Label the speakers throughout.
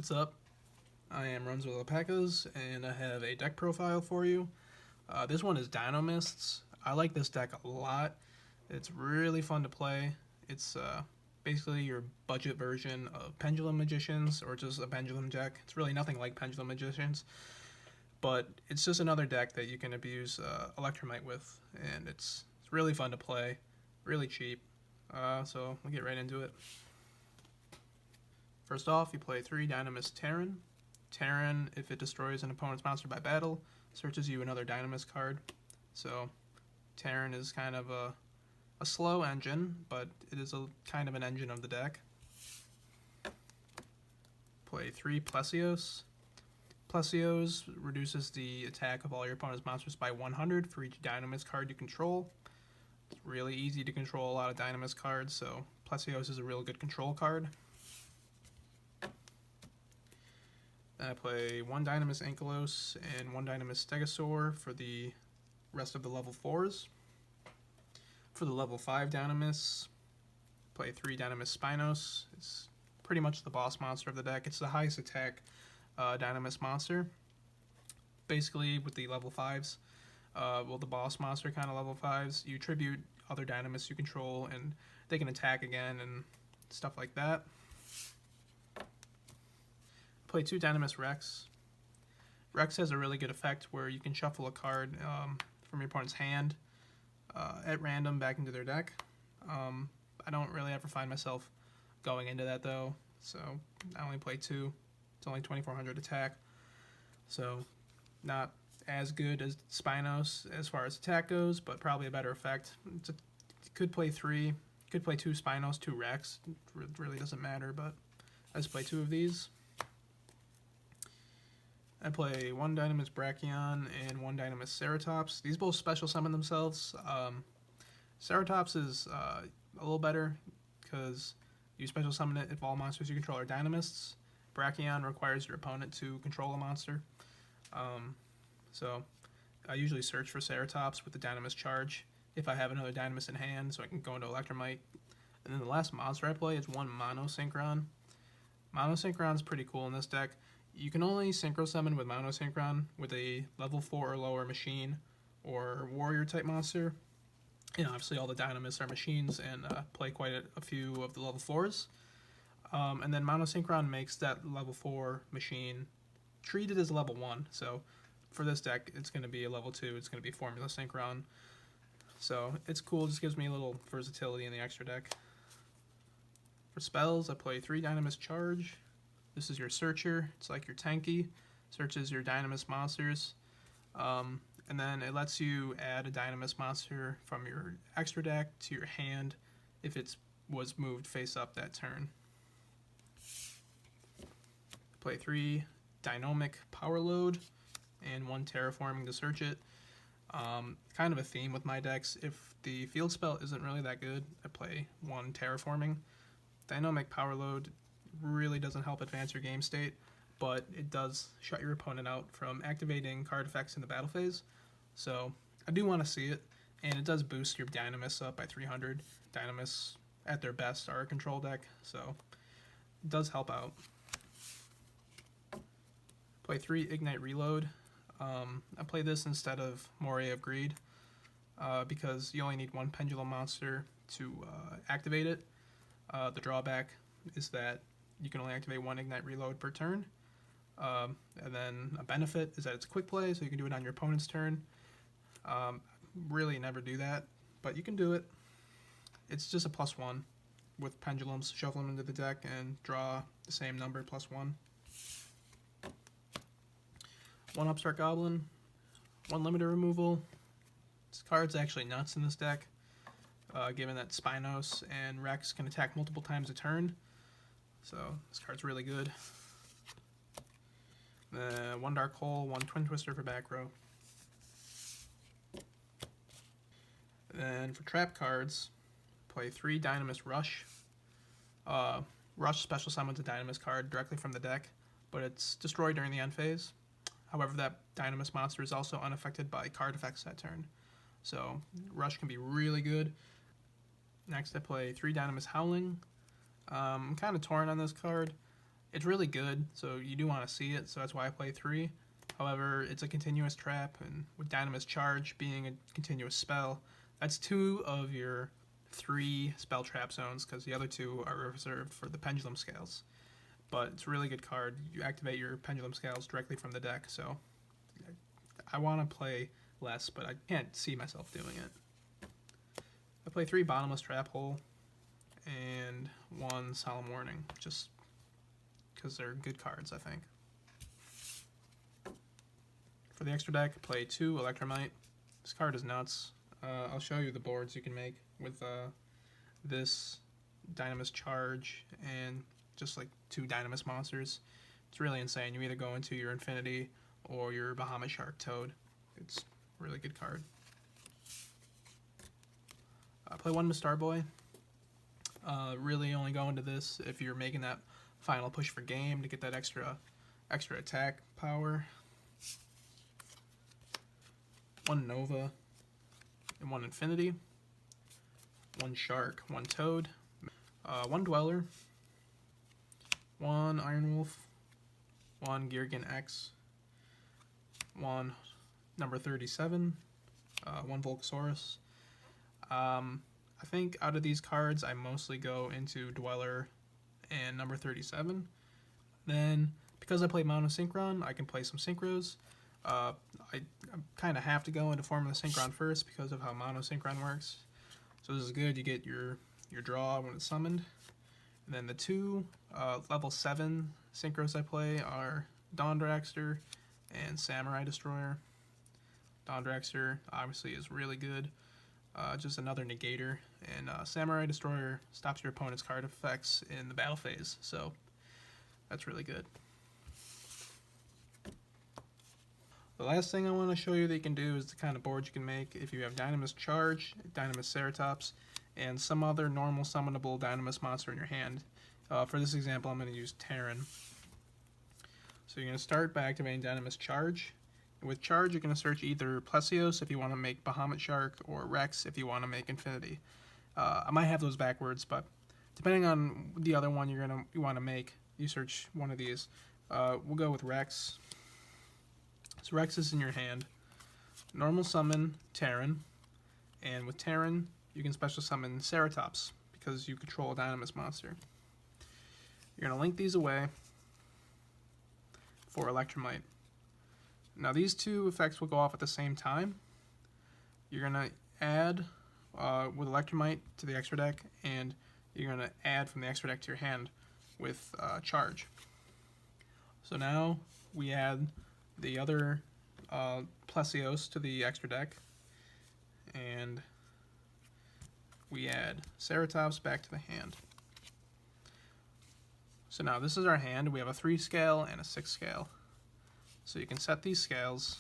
Speaker 1: What's up? I am Runs with Alpacas, and I have a deck profile for you. This one is Dinomists. I like this deck a lot. It's really fun to play. It's basically your budget version of Pendulum Magicians, or just a Pendulum deck. It's really nothing like Pendulum Magicians, but it's just another deck that you can abuse Electrumite with, and it's really fun to play, really cheap. So we'll get right into it. First off, you play 3 Dinomist Terran. Terran, if it destroys an opponent's monster by battle, searches you another Dinomist card. So Terran is kind of a slow engine, but it is a kind of an engine of the deck. Play 3 Plesios. Plesios reduces the attack of all your opponent's monsters by 100 for each Dinomist card you control. It's really easy to control a lot of Dinomist cards, so Plesios is a real good control card. Then I play 1 Dinomist Ankylos and 1 Dinomist Stegosaur for the rest of the level 4s. For the level 5 Dinomists, play 3 Dinomist Spinos. It's pretty much the boss monster of the deck. It's the highest attack Dinomist monster. Basically, with the level 5s, the boss monster kind of level 5s, you tribute other Dynamists you control, and they can attack again and stuff like that. Play 2 Dinomist Rex. Rex has a really good effect where you can shuffle a card from your opponent's hand at random back into their deck. I don't really ever find myself going into that though, so I only play 2. It's only 2400 attack, so not as good as Spinos as far as attack goes, but probably a better effect. Could play 3, could play 2 Spinos, 2 Rex. It really doesn't matter, but I just play 2 of these. I play 1 Dinomist Brachion and 1 Dinomist Ceratops. These both special summon themselves. Ceratops is a little better because you special summon it if all monsters you control are Dinomists. Brachion requires your opponent to control a monster. So I usually search for Ceratops with the Dinomist charge if I have another Dinomist in hand, so I can go into Electrumite. And then the last monster I play is 1 Monosynchron. Monosynchron's pretty cool in this deck. You can only synchro summon with Monosynchron with a level 4 or lower machine or warrior type monster. You know, obviously all the Dynamists are machines and play quite a few of the level 4s. And then Monosynchron makes that level 4 machine treated as level 1. So for this deck, it's going to be a level 2. It's going to be Formula Synchron. So it's cool. It just gives me a little versatility in the extra deck. For spells, I play 3 Dynamist Charge. This is your Searcher. It's like your Tanky. Searches your Dynamist monsters. And then it lets you add a Dynamist monster from your extra deck to your hand if it was moved face up that turn. Play 3 Dynamic Power Load and 1 Terraforming to search it. Kind of a theme with my decks. If the field spell isn't really that good, I play 1 Terraforming. Dynamic Power Load really doesn't help advance your game state, but it does shut your opponent out from activating card effects in the battle phase. So I do want to see it, and it does boost your Dynamists up by 300. Dynamists at their best are a control deck, so it does help out. Play 3 Ignite Reload. I play this instead of Moray of Greed because you only need 1 Pendulum monster to activate it. The drawback is that you can only activate 1 Ignite Reload per turn. And then a benefit is that it's a quick play, so you can do it on your opponent's turn. Really never do that, but you can do it. It's just a +1 with pendulums. Shuffle them into the deck and draw the same number +1. 1 Upstart Goblin, 1 limiter removal. This card's actually nuts in this deck, given that Spinos and Rex can attack multiple times a turn. So this card's really good. 1 Dark Hole, 1 Twin Twister for back row. Then for trap cards, play 3 Dynamist Rush. Rush special summons a Dynamist card directly from the deck, but it's destroyed during the end phase. However, that Dynamist monster is also unaffected by card effects that turn. So Rush can be really good. Next I play 3 Dynamist Howling. I'm kind of torn on this card. It's really good, so you do want to see it, so that's why I play 3. However, it's a continuous trap, and with Dinomist Charge being a continuous spell, that's 2 of your 3 spell trap zones, because the other 2 are reserved for the Pendulum Scales. But it's a really good card. You activate your Pendulum Scales directly from the deck, so I want to play less, but I can't see myself doing it. I play 3 Bottomless Trap Hole and 1 Solemn Warning, just because they're good cards, I think. For the extra deck, play 2 Electrumite. This card is nuts. I'll show you the boards you can make with this Dinomist Charge and just like 2 Dinomist monsters. It's really insane. You either go into your Infinity or your Bahamut Shark Toad. It's a really good card. Play 1 Mistar Boy. Really only go into this if you're making that final push for game to get that extra attack power. 1 Nova and 1 Infinity. 1 Shark, 1 Toad. 1 Dweller. 1 Iron Wolf. 1 Girgan X. 1 number 37. 1 Volcasaurus. I think out of these cards, I mostly go into Dweller and number 37. Then, because I play Mono Synchron, I can play some Synchros. I kind of have to go into Form of the Synchron first because of how Mono Synchron works. So this is good. You get your draw when it's summoned. And then the 2 level 7 Synchros I play are Dawn Dragster and Samurai Destroyer. Dawn Dragster obviously is really good. Just another negator, and Samurai Destroyer stops your opponent's card effects in the battle phase, so that's really good. The last thing I want to show you that you can do is the kind of board you can make if you have Dinomist Charge, Dinomist Ceratops, and some other normal summonable Dinomist monster in your hand. For this example, I'm going to use Terran. So you're going to start by activating Dinomist Charge. With Charge, you're going to search either Plesios if you want to make Bahamut Shark, or Rex if you want to make Infinity. I might have those backwards, but depending on the other one you want to make, you search one of these. We'll go with Rex. So Rex is in your hand. Normal summon Terran, and with Terran, you can special summon Ceratops because you control a Dinomist monster. You're going to link these away for Electrumite. Now these 2 effects will go off at the same time. You're going to add with Electrumite to the extra deck, and you're going to add from the extra deck to your hand with Charge. So now we add the other Plesios to the extra deck, and we add Ceratops back to the hand. So now this is our hand. We have a 3 scale and a 6 scale. So you can set these scales,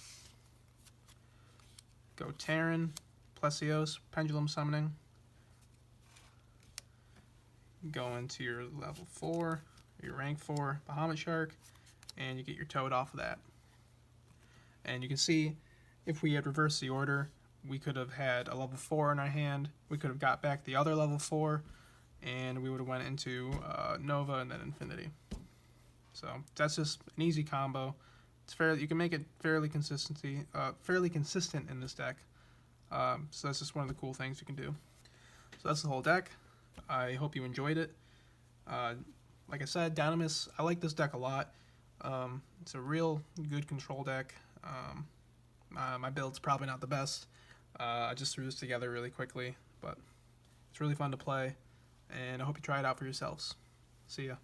Speaker 1: go Terran, Plesios, Pendulum Summoning, go into your level 4, your rank 4 Bahamut Shark, and you get your Toad off of that. And you can see if we had reversed the order, we could have had a level 4 in our hand, we could have got back the other level 4, and we would have went into Nova and then Infinity. So that's just an easy combo. It's fair. You can make it fairly consistent in this deck. So that's just one of the cool things you can do. So that's the whole deck. I hope you enjoyed it. Like I said, Dinomist, I like this deck a lot. It's a real good control deck. My build's probably not the best. I just threw this together really quickly, but it's really fun to play, and I hope you try it out for yourselves. See ya.